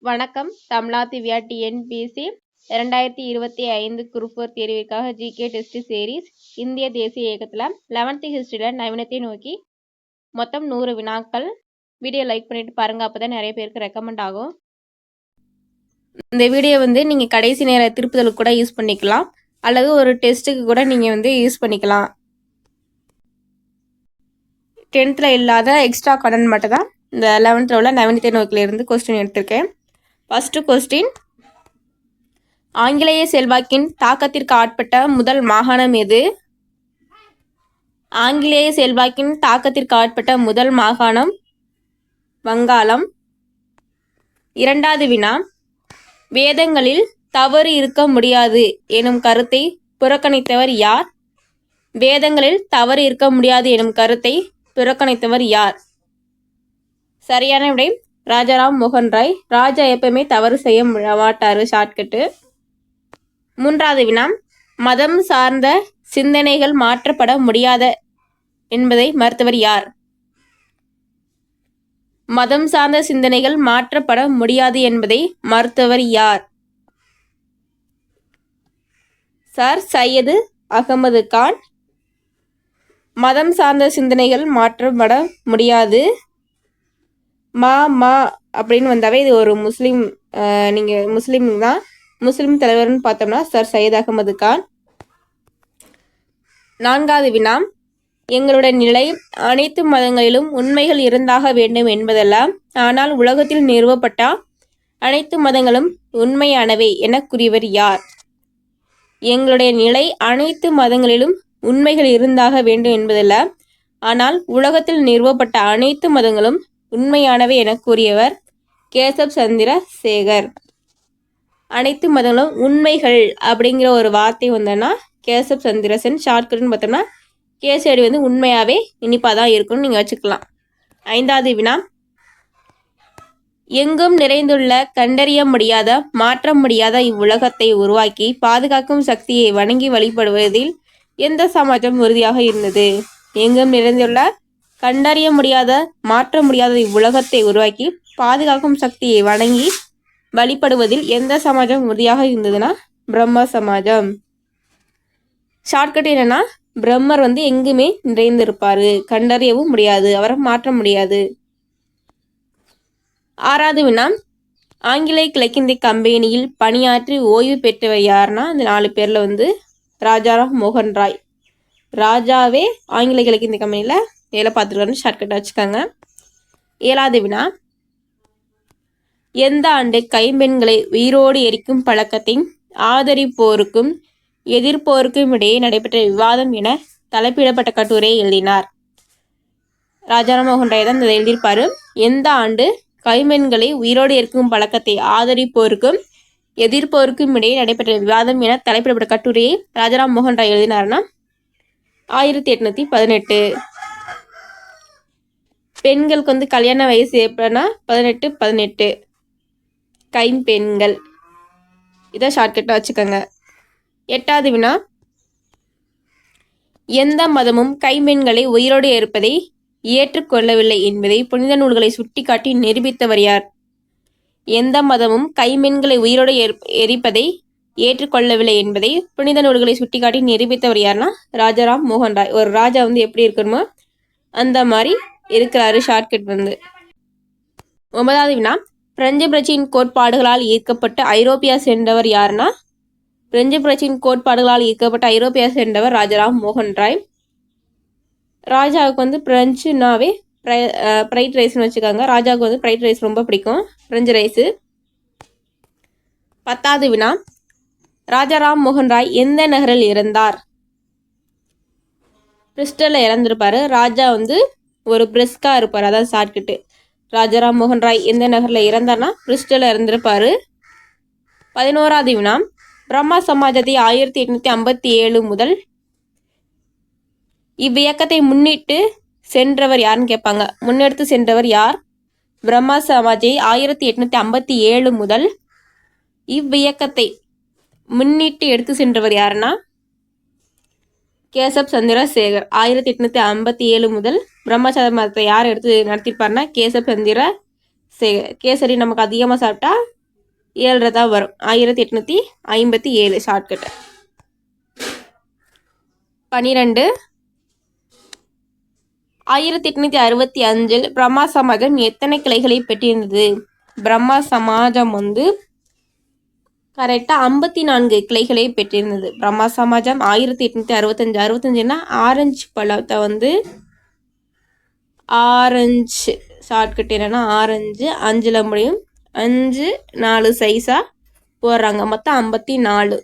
வணக்கம். தமிழா Divya TNPSC 2025 group 4 தேர்விற்காக ஜிகே டெஸ்ட் சீரீஸ் இந்திய தேசிய இயக்கத்தில் 11th ஹிஸ்டரியில் நவீனத்தை நோக்கி மொத்தம் 100 வினாக்கள். வீடியோ லைக் பண்ணிட்டு பாருங்கள், அப்போ தான் நிறைய பேருக்கு ரெக்கமெண்ட் ஆகும். இந்த வீடியோ நீங்கள் கடைசி நேர திருப்புதலுக்கு கூட யூஸ் பண்ணிக்கலாம், அல்லது ஒரு டெஸ்ட்டுக்கு கூட நீங்கள் யூஸ் பண்ணிக்கலாம். 10th இல்லாத எக்ஸ்ட்ரா கண்டென்ட் மட்டும் தான் இந்த 11th உள்ள நவீனத்தை நோக்கிலிருந்து கொஸ்டின் எடுத்திருக்கேன். ஃபர்ஸ்ட் கொஸ்டின், ஆங்கிலேய செல்வாக்கின் தாக்கத்திற்கு ஆட்பட்ட முதல் மாகாணம் எது? ஆங்கிலேய செல்வாக்கின் தாக்கத்திற்கு ஆட்பட்ட முதல் மாகாணம் வங்காளம். இரண்டாவது வினா, வேதங்களில் தவறு இருக்க முடியாது எனும் கருத்தை புறக்கணித்தவர் யார்? வேதங்களில் தவறு இருக்க முடியாது எனும் கருத்தை புறக்கணித்தவர் யார்? சரியான விடை ராஜாராம் மோகன் ராய். ராஜா எப்பவுமே தவறு செய்ய மாட்டாரு. ஷார்ட்கட்டு. மூன்றாவது வினா, மதம் சார்ந்த சிந்தனைகள் மாற்றப்பட முடியாத என்பதை மறுத்தவர் யார்? மதம் சார்ந்த சிந்தனைகள் மாற்றப்பட முடியாது என்பதை மறுத்தவர் யார்? சர் சையது அகமது கான். மதம் சார்ந்த சிந்தனைகள் மாற்றப்பட முடியாது. மா அப்படின்னு வந்தாவே இது ஒரு முஸ்லீம், நீங்கள் முஸ்லீம் தான். முஸ்லீம் தலைவர்னு பார்த்தோம்னா சர் சையத் அகமது கான். நான்காவது வினா, எங்களுடைய நிலை அனைத்து மதங்களிலும் உண்மைகள் இருந்தாக வேண்டும் என்பதல்ல, ஆனால் உலகத்தில் நிறுவப்பட்ட அனைத்து மதங்களும் உண்மையானவை என கூறியவர் யார்? எங்களுடைய நிலை அனைத்து மதங்களிலும் உண்மைகள் இருந்தாக வேண்டும் என்பதல்ல, ஆனால் உலகத்தில் நிறுவப்பட்ட அனைத்து மதங்களும் உண்மையானவை என கூறியவர் கேசப் சந்திர சேகர். அனைத்து மதங்களும் உண்மைகள் அப்படிங்கிற ஒரு வார்த்தை வந்தோன்னா கேசப் சந்திரசன். ஷார்ட்கட்னு பார்த்தோம்னா கேசடி உண்மையாகவே இனிப்பாக தான் இருக்கும்னு நீங்கள் வச்சுக்கலாம். ஐந்தாவது வினா, எங்கும் நிறைந்துள்ள கண்டறிய முடியாத மாற்ற முடியாத இவ்வுலகத்தை உருவாக்கி பாதுகாக்கும் சக்தியை வணங்கி வழிபடுவதில் எந்த சமாஜம் உறுதியாக இருந்தது? எங்கும் நிறைந்துள்ள கண்டறிய முடியாத மாற்ற முடியாத இவ்வுலகத்தை உருவாக்கி பாதுகாக்கும் சக்தியை வணங்கி வழிபடுவதில் எந்த சமாஜம் உறுதியாக இருந்ததுன்னா பிரம்ம சமாஜம். ஷார்ட்கட் என்னன்னா, பிரம்மர் எங்குமே நிறைந்திருப்பாரு, கண்டறியவும் முடியாது, அவரை மாற்ற முடியாது. ஆறாவது வினா, ஆங்கிலேய கிழக்கிந்திய கம்பெனியில் பணியாற்றி ஓய்வு பெற்றவர் யாருன்னா இந்த 4 பேர்ல ராஜாராம் மோகன் ராய். ராஜாவே ஆங்கிலேய கிழக்கிந்திய கம்பெனியில் வேலை பார்த்துருக்காருன்னு ஷார்ட்கட்டாக வச்சுக்காங்க. ஏழாவது வினா, எந்த ஆண்டு கைம்பெண்களை உயிரோடு எரிக்கும் பழக்கத்தை ஆதரிப்போருக்கும் எதிர்ப்போருக்கும் இடையே நடைபெற்ற விவாதம் என தலைப்பிடப்பட்ட கட்டுரையை எழுதினார்? ராஜாராம் மோகன் ராய் தான் இதை எழுதியிருப்பாரு. எந்த ஆண்டு கைம்பெண்களை உயிரோடு எரிக்கும் பழக்கத்தை ஆதரிப்போருக்கும் எதிர்ப்போருக்கும் இடையே நடைபெற்ற விவாதம் என தலைப்பிடப்பட்ட கட்டுரையை ராஜாராம் மோகன் ராய் எழுதினார்னா 1818. பெண்களுக்கு கல்யாண வயசு எப்படின்னா 18 கைம்பெண்கள். இதை ஷார்ட்கட்டாக வச்சுக்கோங்க. எட்டாவது வினா, எந்த மதமும் கைம்பெண்களை உயிரோடு இருப்பதை ஏற்றுக்கொள்ளவில்லை என்பதை புனித நூல்களை சுட்டிக்காட்டி நிரூபித்தவர் யார்? எந்த மதமும் கைம்பெண்களை உயிரோடு எரிப்பதை ஏற்றுக்கொள்ளவில்லை என்பதை புனித நூல்களை சுட்டிக்காட்டி நிரூபித்தவர் யாருன்னா ராஜாராம் மோகன் ராய். ஒரு ராஜா எப்படி இருக்கணுமோ அந்த மாதிரி இருக்கிறாரு. ஷார்ட்கட் 9வது வினா, பிரெஞ்சு புரட்சியின் கோட்பாடுகளால் ஈர்க்கப்பட்ட ஐரோப்பியா சென்றவர் யாருன்னா பிரெஞ்சு புரட்சியின் கோட்பாடுகளால் ஈர்க்கப்பட்ட ஐரோப்பியா சென்றவர் ராஜாராம் மோகன் ராய். ராஜாவுக்கு பிரெஞ்சுனாவே ஃப்ரைட் ரைஸ்னு வச்சுக்காங்க. ராஜாவுக்கு ஃப்ரைட் ரைஸ் ரொம்ப பிடிக்கும், பிரெஞ்சு ரைஸு. 10வது வினா, ராஜாராம் மோகன் ராய் எந்த நகரில் இறந்தார்? பிரிஸ்டலில் இறந்துருப்பாரு. ராஜா ஒரு பிரிஸ்கா இருப்பார், அதான் ஷார்ட்கட்டு. ராஜாராம் மோகன் ராய் எந்த நகரில் இறந்தார்னா பிரிஸ்டலில் இறந்திருப்பாரு. 11வது வினா, பிரம்மா சமாஜத்தை 1857 முதல் இவ்வியக்கத்தை முன்னிட்டு சென்றவர் யாருன்னு கேட்பாங்க. முன்னெடுத்து சென்றவர் யார்? பிரம்மா சமாஜை 1857 முதல் இவ்வியக்கத்தை முன்னிட்டு எடுத்து சென்றவர் யாருன்னா கேசப் சந்திர சேகர். 1857 முதல் பிரம்ம சமாஜத்தை யார் எடுத்து நடத்திருப்பாருன்னா கேசப் சந்திர கேசரி நமக்கு அதிகமாக சாப்பிட்டா 7 தான் வரும். 1857 ஷார்ட்கட்டு. 12 1865 பிரம்மா சமாஜம் எத்தனை கிளைகளை பெற்றிருந்தது? பிரம்மா சமாஜம் கரெக்டாக 54 கிளைகளை பெற்றிருந்தது. பிரம்மா சமாஜம் 1865 ஆரஞ்சு பழத்தை ஆரஞ்சு ஷார்ட்கட் என்னன்னா ஆரஞ்சு 5ல் முடியும். 5 4 சைஸாக போடுறாங்க. மொத்தம் 54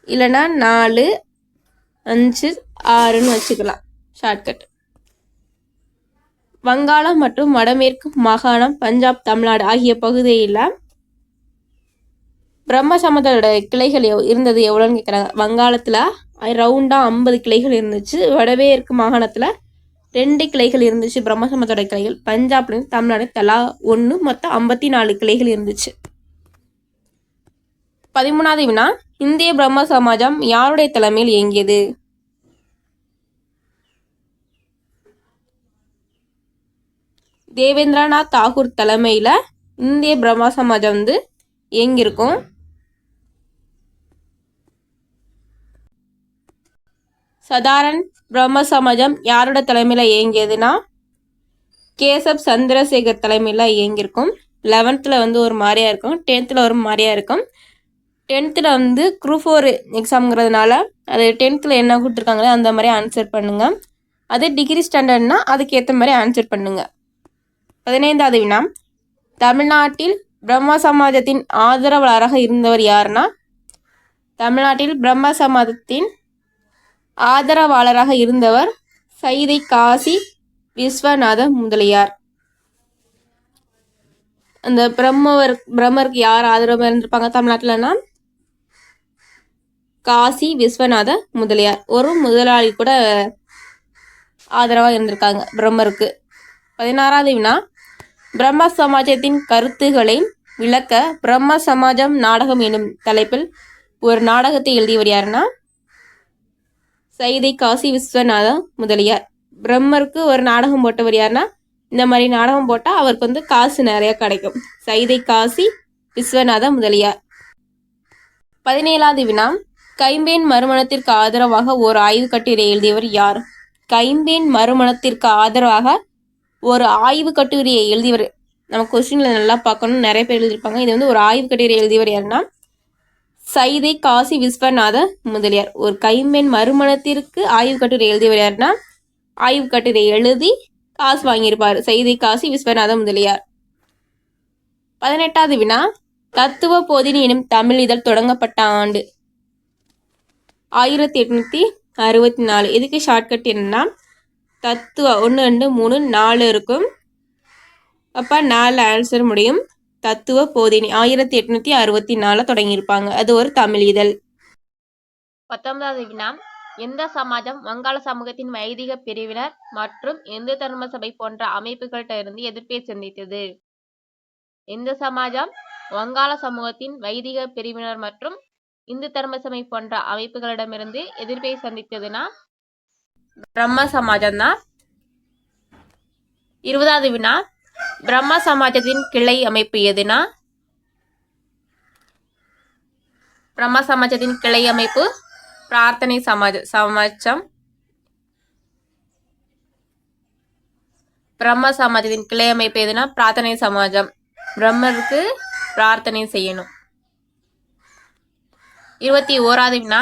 இல்லைன்னா 4 5 6ன்னு வச்சுக்கலாம் ஷார்ட்கட். வங்காளம் மற்றும் வடமேற்கு மாகாணம், பஞ்சாப், தமிழ்நாடு ஆகிய பகுதியில் பிரம்ம சமாஜத்தோட கிளைகள் இருந்தது எவ்வளோன்னு கேட்குறாங்க. வங்காளத்தில் ரவுண்டாக 50 கிளைகள் இருந்துச்சு. வடமேற்கு மாகாணத்தில் 2 கிளைகள் இருந்துச்சு பிரம்ம சமாஜத்தோட கிளைகள். பஞ்சாப்லேருந்து தமிழ்நாடு தலா 1, மொத்தம் 54 கிளைகள் இருந்துச்சு. 13வது வினா, இந்திய பிரம்ம சமாஜம் யாருடைய தலைமையில் இயங்கியது? தேவேந்திரநாத் தாகூர் தலைமையில் இந்திய பிரம்ம சமாஜம் இயங்கியிருக்கும். சதாரண் பிரம்ம சமாஜம் யாரோட தலைமையில் இயங்கியதுன்னா கேசப் சந்திரசேகர் தலைமையில் இயங்கியிருக்கும். 11th ஒரு மாதிரியாக இருக்கும், 10th ஒரு மாதிரியாக இருக்கும். 10th குரூப் 4 எக்ஸாம்ங்கிறதுனால அது 10th என்ன கொடுத்துருக்காங்களோ அந்த மாதிரி ஆன்சர் பண்ணுங்கள். அதே டிகிரி ஸ்டாண்டர்ட்னா அதுக்கேற்ற மாதிரி ஆன்சர் பண்ணுங்கள். 15வது வினா, தமிழ்நாட்டில் பிரம்ம சமாஜத்தின் ஆதரவாளராக இருந்தவர் யாருன்னா தமிழ்நாட்டில் பிரம்ம சமாஜத்தின் ஆதரவாளராக இருந்தவர் சைதை காசி விஸ்வநாத முதலியார். அந்த பிரம்மருக்கு யார் ஆதரவாக இருந்திருப்பாங்க தமிழ்நாட்டில்னா காசி விஸ்வநாத முதலியார். ஒரு முதலாளி கூட ஆதரவாக இருந்திருக்காங்க பிரம்மருக்கு. 16வது வினா, பிரம்ம சமாஜத்தின் கருத்துக்களை விளக்க பிரம்ம சமாஜம் நாடகம் எனும் தலைப்பில் ஒரு நாடகத்தை எழுதியவர் யாருன்னா சைதை காசி விஸ்வநாத முதலியார். பிரம்மருக்கு ஒரு நாடகம் போட்டவர் யாருன்னா இந்த மாதிரி நாடகம் போட்டால் அவருக்கு காசு நிறைய கிடைக்கும். சைதை காசி விஸ்வநாத முதலியார். 17வது வினா, கைம்பெண் மறுமணத்திற்கு ஆதரவாக ஒரு ஆய்வு கட்டுரை எழுதியவர் யார்? கைம்பெண் மறுமணத்திற்கு ஆதரவாக ஒரு ஆய்வு கட்டுரையை எழுதியவர், நம்ம கொஸ்டின்ல நல்லா பார்க்கணும், நிறைய பேர் எழுதியிருப்பாங்க. இது ஒரு ஆய்வு கட்டுரை எழுதியவர் யாருன்னா சைதை காசி விஸ்வநாத முதலியார். ஒரு கைம்பெண் மறுமணத்திற்கு ஆய்வு கட்டுரை எழுதியவர் யாருன்னா ஆய்வு கட்டுரை எழுதி காசு வாங்கியிருப்பார் சைதை காசி விஸ்வநாத முதலியார். 18வது வினா, தத்துவ போதினி எனும் தமிழ் இதழ் தொடங்கப்பட்ட ஆண்டு 1864. இதுக்கு ஷார்ட்கட் என்னன்னா தத்துவ 1 2 3 4 இருக்கும். அப்போ 4 ஆன்சர் முடியும். தத்துவ போதினி 1864 தொடங்கியிருப்பாங்க. அது ஒரு தமிழ் இதழ். 19வது வினா, எந்த சமாஜம் வங்காள சமூகத்தின் வைதிக பிரிவினர் மற்றும் இந்து தர்ம சபை போன்ற அமைப்புகள்கிட்ட இருந்து எதிர்ப்பை சந்தித்தது? எந்த சமாஜம் வங்காள சமூகத்தின் வைதிக பிரிவினர் மற்றும் இந்து தர்ம சபை போன்ற அமைப்புகளிடமிருந்து எதிர்ப்பை சந்தித்ததுன்னா பிரம்ம சமாஜம் தான். 20வது வினா, பிரம்ம சமாஜத்தின் கிளை அமைப்பு எதுனா பிரம்ம சமாஜத்தின் கிளை அமைப்பு பிரார்த்தனை சமாஜம். பிரம்ம சமாஜத்தின் கிளை அமைப்பு எதுனா பிரார்த்தனை சமாஜம். பிரம்மருக்கு பிரார்த்தனை செய்யணும். 21வது வினா,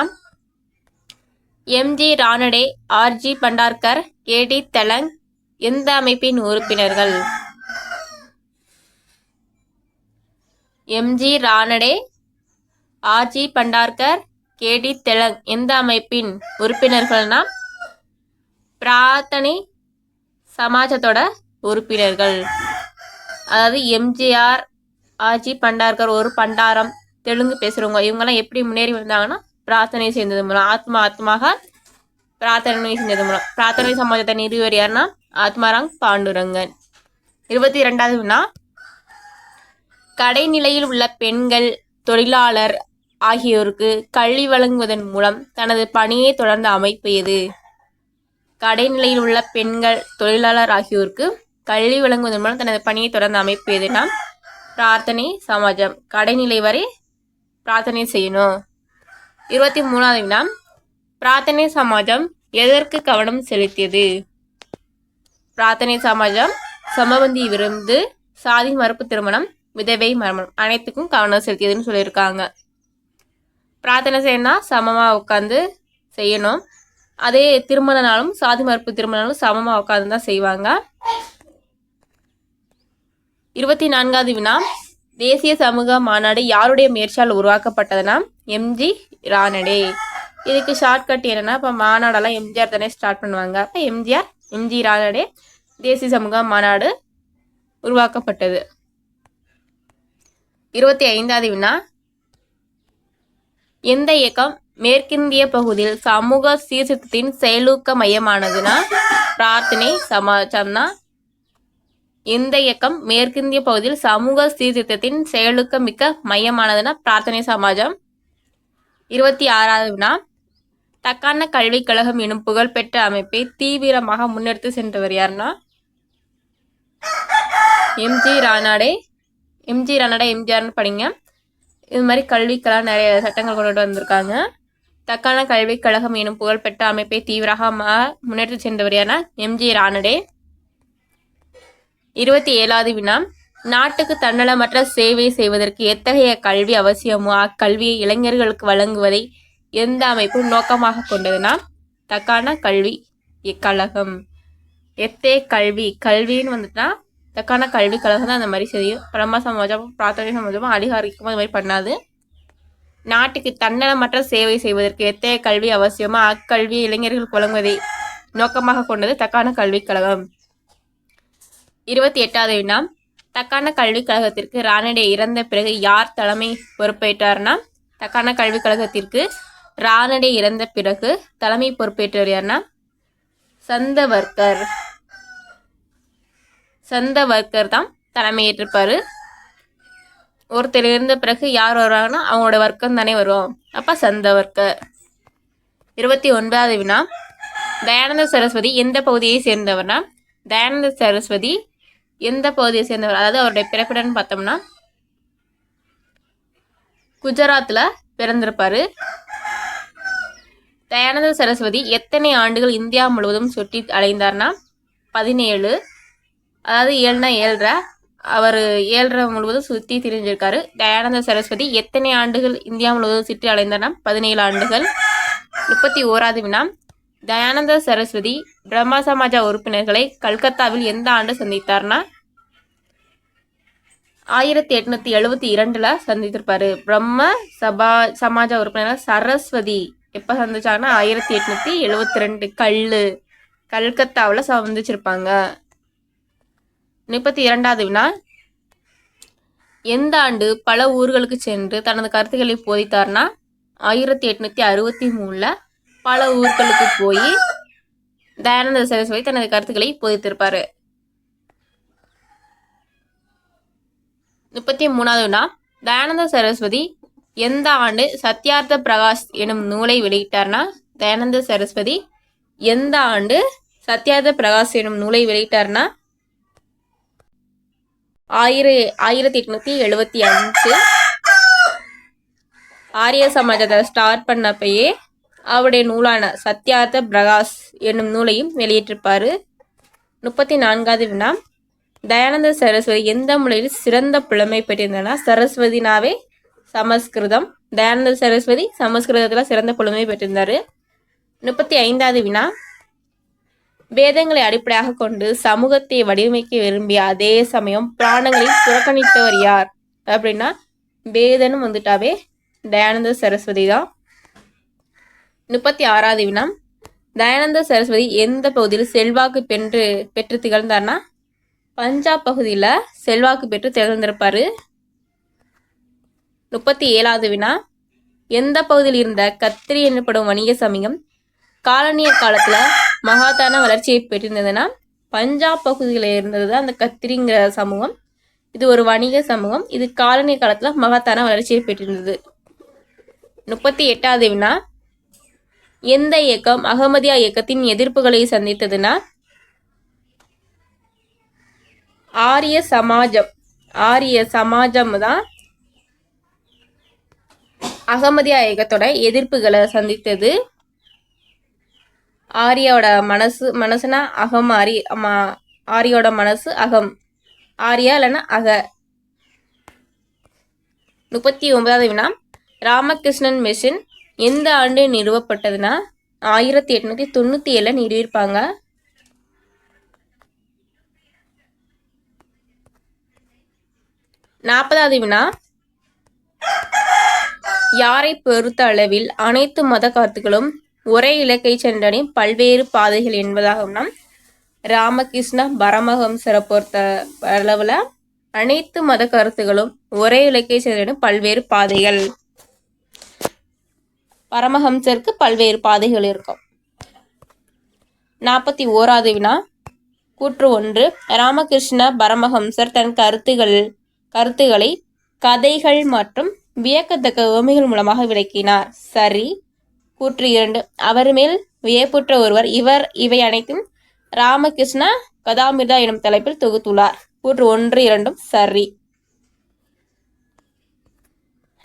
எம்.ஜி. ரானடே, ஆர்.ஜி. பண்டார்கர், கே.டி. தெலங் எந்த அமைப்பின் உறுப்பினர்கள்? எம்.ஜி. ரானடே, ஆர்.ஜி. பண்டார்கர், கே.டி. தெலங் எந்த அமைப்பின் உறுப்பினர்கள்னா பிரார்த்தனை சமாஜத்தோட உறுப்பினர்கள். அதாவது எம்ஜிஆர், ஆர்.ஜி. பண்டார்கர் ஒரு பண்டாரம், தெலுங்கு பேசுகிறவங்க, இவங்கெல்லாம் எப்படி முன்னேறி வந்தாங்கன்னா பிரார்த்தனை செய்தது மூலம், ஆத்மாக பிரார்த்தனை செஞ்சது மூலம். பிரார்த்தனை சமாஜத்தை நிறுவியவர் யாருன்னா ஆத்மாராம் பாண்டுரங்கன். 22வது வினா, கடைநிலையில் உள்ள பெண்கள், தொழிலாளர் ஆகியோருக்கு கல்வி வழங்குவதன் மூலம் தனது பணியை தொடர்ந்த அமைப்பு எது? கடைநிலையில் உள்ள பெண்கள், தொழிலாளர் ஆகியோருக்கு கல்வி வழங்குவதன் மூலம் தனது பணியை தொடர்ந்து அமைப்பு எதுனா பிரார்த்தனை சமாஜம். கடைநிலை வரை பிரார்த்தனை செய்யணும். 23வது வினா, பிரார்த்தனை சமாஜம் எதற்கு கவனம் செலுத்தியது? பிரார்த்தனை சமாஜம் சமபந்தி விருந்து, சாதி மறுப்பு திருமணம், விதவை மரணம் அனைத்துக்கும் கவனம் செலுத்தியதுன்னு சொல்லியிருக்காங்க. பிரார்த்தனை செய்யணும்னா சமமாக உட்காந்து செய்யணும். அதே திருமணனாலும் சாதி மறுப்பு திருமணனாலும் சமமாக உட்காந்து தான் செய்வாங்க. 24வது வினா, தேசிய சமூக மாநாடு யாருடைய முயற்சியால் உருவாக்கப்பட்டதுன்னா எம்ஜி ரானடே. இதுக்கு ஷார்ட்கட் என்னன்னா, இப்போ மாநாடெல்லாம் எம்ஜிஆர் தானே ஸ்டார்ட் பண்ணுவாங்க. அப்போ எம்ஜி ரானடே தேசிய சமூக மாநாடு உருவாக்கப்பட்டது. 25வது வினா, எந்த இயக்கம் மேற்கிந்திய பகுதியில் சமூக சீர்திருத்தத்தின் செயலூக்க மையமானதுன்னா பிரார்த்தனை சமாஜம்னா. எந்த இயக்கம் மேற்கிந்திய பகுதியில் சமூக சீர்திருத்தத்தின் செயலூக்க மிக்க மையமானதுன்னா பிரார்த்தனை சமாஜம். 26வது வினா, தக்கான கல்விக் கழகம் எனும் புகழ்பெற்ற அமைப்பை தீவிரமாக முன்னெடுத்து சென்றவர் யாருன்னா எம்ஜி ரானடே. எம்ஜிஆர்னு படிங்க. இது மாதிரி கல்விக்கெல்லாம் நிறைய சட்டங்கள் கொண்டு வந்திருக்காங்க. தக்கான கல்விக் கழகம் எனும் புகழ்பெற்ற அமைப்பை தீவிரமாக முன்னெடுத்து சென்றவர் யாருன்னா எம்ஜி ரானடே. 27வது வினா, நாட்டுக்கு தன்னலமற்ற சேவை செய்வதற்கு எத்தகைய கல்வி அவசியமோ அக்கல்வியை இளைஞர்களுக்கு வழங்குவதை எந்த அமைப்பு நோக்கமாக கொண்டதுன்னா தக்கான கல்வி கழகம். கல்வின்னு வந்துட்டுனா தக்கான கல்வி கழகம் தான் அந்த மாதிரி செய்யும். பிரம்ம சமாஜம் பிரார்த்தனை சமாஜமும் அதிகாரிக்கும் அது மாதிரி பண்ணாது. நாட்டுக்கு தன்னலமற்ற சேவை செய்வதற்கு எத்தகைய கல்வி அவசியமோ அக்கல்வியை இளைஞர்களுக்கு வழங்குவதை நோக்கமாக கொண்டது தக்கான கல்வி கழகம். 28வது வினா, தக்கான கல்விக் கழகத்திற்கு ரானடே இறந்த பிறகு யார் தலைமை பொறுப்பேற்றார்னா தக்கான கல்விக் கழகத்திற்கு ரானடே இறந்த பிறகு தலைமை பொறுப்பேற்றவர் யாருன்னா சந்தவர்கர் தான் தலைமையேற்றிருப்பாரு. ஒருத்தர் இருந்த பிறகு யார் வருவாங்கன்னா அவங்களோட வர்க்கம் தானே வரும். அப்போ சந்தவர்கர். 29வது வினா, தயானந்த சரஸ்வதி எந்த பகுதியை சேர்ந்தவர்னா தயானந்த சரஸ்வதி எந்த பகுதியை சேர்ந்தவர், அதாவது அவருடைய பிறப்பிடம்னு பார்த்தோம்னா குஜராத்தில் பிறந்திருப்பாரு. தயானந்த சரஸ்வதி எத்தனை ஆண்டுகள் இந்தியா முழுவதும் சுற்றி அலைந்தார்னா 17. அதாவது 7னா 7.5, அவர் 7.5 முழுவதும் சுற்றி திரிஞ்சிருக்காரு. தயானந்த சரஸ்வதி எத்தனை ஆண்டுகள் இந்தியா முழுவதும் சுற்றி அலைந்தார்னா 17 ஆண்டுகள். 31வது வினா, தயானந்த சரஸ்வதி பிரம்ம சமாஜ உறுப்பினர்களை கல்கத்தாவில் எந்த ஆண்டு சந்தித்தார்னா 1872 சந்தித்திருப்பாரு. பிரம்ம சமாஜ உறுப்பினர்கள் சரஸ்வதி எப்போ சந்திச்சாங்கன்னா 1872 கல்கத்தாவில் சந்திச்சிருப்பாங்க. 32வது வினா, எந்த ஆண்டு பல ஊர்களுக்கு சென்று தனது கருத்துக்களை போதித்தார்னா 1863 பல ஊர்களுக்கு போய் தயானந்த சரஸ்வதி தனது கருத்துக்களை போதித்திருப்பாரு. 33வது வினா, தயானந்த சரஸ்வதி எந்த ஆண்டு சத்யார்த்த பிரகாஷ் எனும் நூலை வெளியிட்டார்னா தயானந்த சரஸ்வதி எந்த ஆண்டு சத்யார்த்த பிரகாஷ் எனும் நூலை வெளியிட்டார்னா 1875. ஆரிய சமாஜத்தை ஸ்டார்ட் பண்ணப்பயே அவருடைய நூலான சத்யார்த்த பிரகாஷ் என்னும் நூலையும் வெளியிட்டிருப்பாரு. 34வது வினா, தயானந்த சரஸ்வதி எந்த மொழியில் சிறந்த புலமை பெற்றிருந்தனா சரஸ்வதினாவே சமஸ்கிருதம். தயானந்த சரஸ்வதி சமஸ்கிருதத்தில் சிறந்த புலமை பெற்றிருந்தாரு. 35வது வினா, வேதங்களை அடிப்படையாக கொண்டு சமூகத்தை வடிவமைக்க விரும்பிய அதே சமயம் பிராணங்களை புறக்கணித்தவர் யார் அப்படின்னா வேதனும் வந்துட்டாவே தயானந்த சரஸ்வதி தான். 36வது வினா, தயானந்த சரஸ்வதி எந்த பகுதியில் செல்வாக்கு பெற்று திகழ்ந்தார்னா பஞ்சாப் பகுதியில் செல்வாக்கு பெற்று திகழ்ந்திருப்பாரு. 37வது வினா, எந்த பகுதியில் இருந்த கத்திரி எனப்படும் வணிக சமயம் காலனிய காலத்தில் மகாத்தான வளர்ச்சியை பெற்றிருந்ததுன்னா பஞ்சாப் பகுதியில் இருந்தது தான் அந்த கத்திரிங்கிற சமூகம். இது ஒரு வணிக சமூகம். இது காலனிய காலத்தில் மகாத்தான வளர்ச்சியை பெற்றிருந்தது. 38வது வினா, எந்த இயக்கம் அகமதியா இயக்கத்தின் எதிர்ப்புகளை சந்தித்ததுன்னா ஆரிய சமாஜம். ஆரிய சமாஜம் தான் அகமதியா இயக்கத்தோட எதிர்ப்புகளை சந்தித்தது. ஆரியோட மனசுனா அகம். ஆரியோட மனசு அகம். ஆரியா இல்லைன்னா அக. 39வது வினா, ராமகிருஷ்ணன் மிஷன் எந்த ஆண்டு நிறுவப்பட்டதுன்னா 1897 நிறுவியிருப்பாங்க. 40வது வினா, யாரை பொறுத்த அளவில் அனைத்து மத கருத்துக்களும் ஒரே இலக்கை சென்றடையும் பல்வேறு பாதைகள் என்பதாகும்னா ராமகிருஷ்ண பரமஹம்சரை பொறுத்த அளவுல அனைத்து மத கருத்துகளும் ஒரே இலக்கை சென்றடையும் பல்வேறு பாதைகள். பரமஹம்சருக்கு பல்வேறு பாதைகள் இருக்கும். 41வது வினா, கூற்று 1, ராமகிருஷ்ண பரமஹம்சர் தன் கருத்துக்களை கதைகள் மற்றும் வியக்கத்தக்க உவமைகள் மூலமாக விளக்கினார். சரி. கூற்று 2, அவர் மேல் வியப்புற்ற ஒருவர் இவை அனைத்தும் ராமகிருஷ்ண கதாமிர்தா எனும் தலைப்பில் தொகுத்துள்ளார். கூற்று 1, 2 சரி.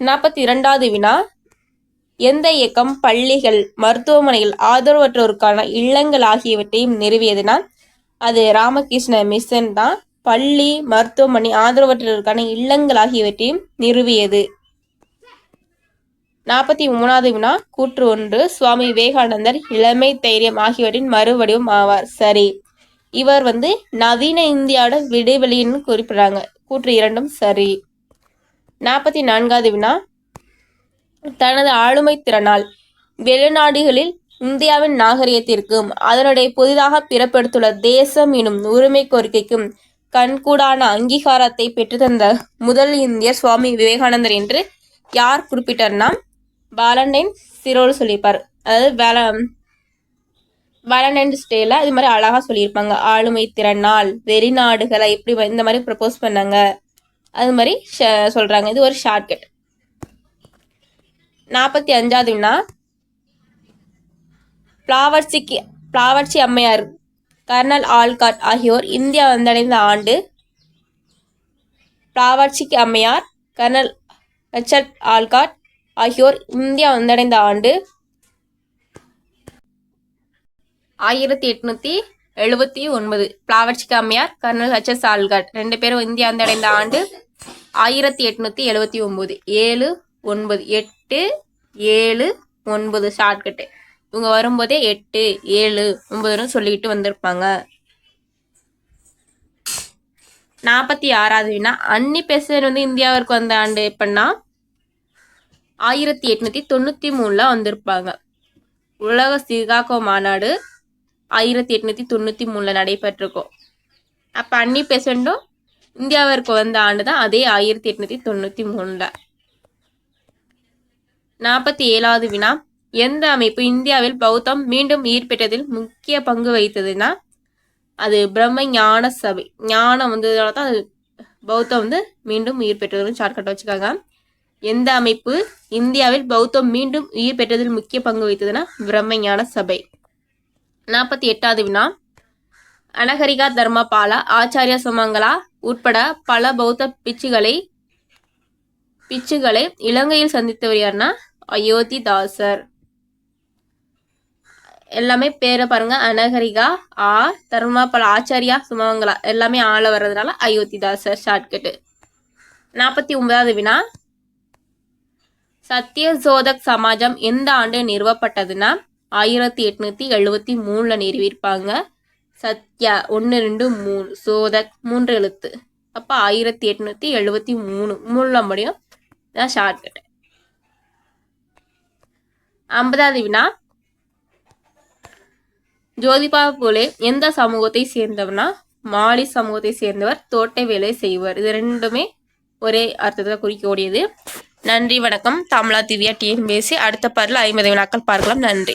42வது வினா, எந்த இயக்கம் பள்ளிகள், மருத்துவமனைகள், ஆதரவற்றோருக்கான இல்லங்கள் ஆகியவற்றையும் நிறுவியதுனா அது ராமகிருஷ்ண மிஷன் தான். பள்ளி, மருத்துவமனை, ஆதரவற்றோருக்கான இல்லங்கள் ஆகியவற்றையும் நிறுவியது. 43வது வினா, கூற்று 1, சுவாமி விவேகானந்தர் இளமை, தைரியம் ஆகியவற்றின் மறுவடிவம் ஆவார். சரி. இவர் நவீன இந்தியாவோட விடுவெளின்னு குறிப்பிடுறாங்க. கூற்று 2 சரி. 44வது வினா, தனது ஆளுமை திறனால் வெளிநாடுகளில் இந்தியாவின் நாகரிகத்திற்கும் அதனுடைய புதிதாக பிறப்பெடுத்துள்ள தேசம் எனும் உரிமை கோரிக்கைக்கும் கண்கூடான அங்கீகாரத்தை பெற்றுத்தந்த முதல் இந்தியர் சுவாமி விவேகானந்தர் என்று யார் குறிப்பிட்டார்னா வேலண்டைன் சிரோல் சொல்லியிருப்பார். அதாவது வேலண்டைன்ஸ் டேல இது மாதிரி அழகா சொல்லியிருப்பாங்க. ஆளுமை திறனால் வெளிநாடுகளை எப்படி இந்த மாதிரி ப்ரப்போஸ் பண்ணாங்க அது மாதிரி சொல்றாங்க. இது ஒரு ஷார்ட்கட். 45வது வினா, பிளாவர்ச்சி அம்மையார், கர்னல் ஆல்காட் ஆகியோர் இந்தியா வந்தடைந்த ஆண்டு. பிளாவர்ச்சி அம்மையார், கர்னல் ரிச்சர்ட் ஆல்காட் ஆகியோர் இந்தியா வந்தடைந்த ஆண்டு 1879. பிளாவர்ச்சி அம்மையார், கர்னல் ரிச்சர்ட் ஆல்காட் 2 பேரும் இந்தியா வந்தடைந்த ஆண்டு 1879. 7, 9 8 7 9 ஷார்ட்கட்டு. இவங்க வரும்போதே 8 7 9 சொல்லிட்டு வந்திருப்பாங்க. 46வது வினா, அன்னி பெசன்ட் இந்தியாவிற்கு வந்த ஆண்டு எப்படின்னா 1893 வந்திருப்பாங்க. உலக சிகாகோ மாநாடு 1893 நடைபெற்றிருக்கும். அப்போ அன்னி பெசன்ட்டும் இந்தியாவிற்கு வந்த ஆண்டு தான் அதே 1893. 47வது வினா, எந்த அமைப்பு இந்தியாவில் பௌத்தம் மீண்டும் உயிர் பெற்றதில் முக்கிய பங்கு வகித்ததுன்னா அது பிரம்ம ஞான சபை. ஞானம் வந்ததுனால தான் அது பௌத்தம் மீண்டும் உயிர் பெற்றதுன்னு ஷார்ட்கட் வச்சுக்காங்க. எந்த அமைப்பு இந்தியாவில் பௌத்தம் மீண்டும் உயிர் பெற்றதில் முக்கிய பங்கு வகித்ததுன்னா பிரம்ம ஞான சபை. 48வது வினா, அனகரிகா தர்மபாலா, ஆச்சாரியா சுமங்கலா உட்பட பல பௌத்த பிச்சுகளை இலங்கையில் சந்தித்தவர் யாருன்னா அயோத்திதாசர். எல்லாமே பேரை பாருங்க. அனகரிகா, தர்மபாலா, ஆச்சாரியா சுமங்கலா எல்லாமே ஆள வர்றதுனால அயோத்திதாசர் ஷார்ட்கட்டு. 49வது வினா, சத்யசோதக் சமாஜம் எந்த ஆண்டு நிறுவப்பட்டதுன்னா 1873 நிறுவியிருப்பாங்க. சத்யா 1 2 3 சோதக் 3 எழுத்து. அப்போ 1873 3 முடியும். இதான் ஷார்ட்கட். 50வது வினா, ஜோதிபா பூலே எந்த சமூகத்தை சேர்ந்தவர்னா மாலி சமூகத்தை சேர்ந்தவர், தோட்ட வேலை செய்வர். இது ரெண்டுமே ஒரே அர்த்தத்தை குறிக்கக்கூடியது. நன்றி, வணக்கம். தமிழா திவ்யா டிஎன்பிஎஸ்சி. அடுத்த பாடல 50 வினாக்கள் பார்க்கலாம். நன்றி.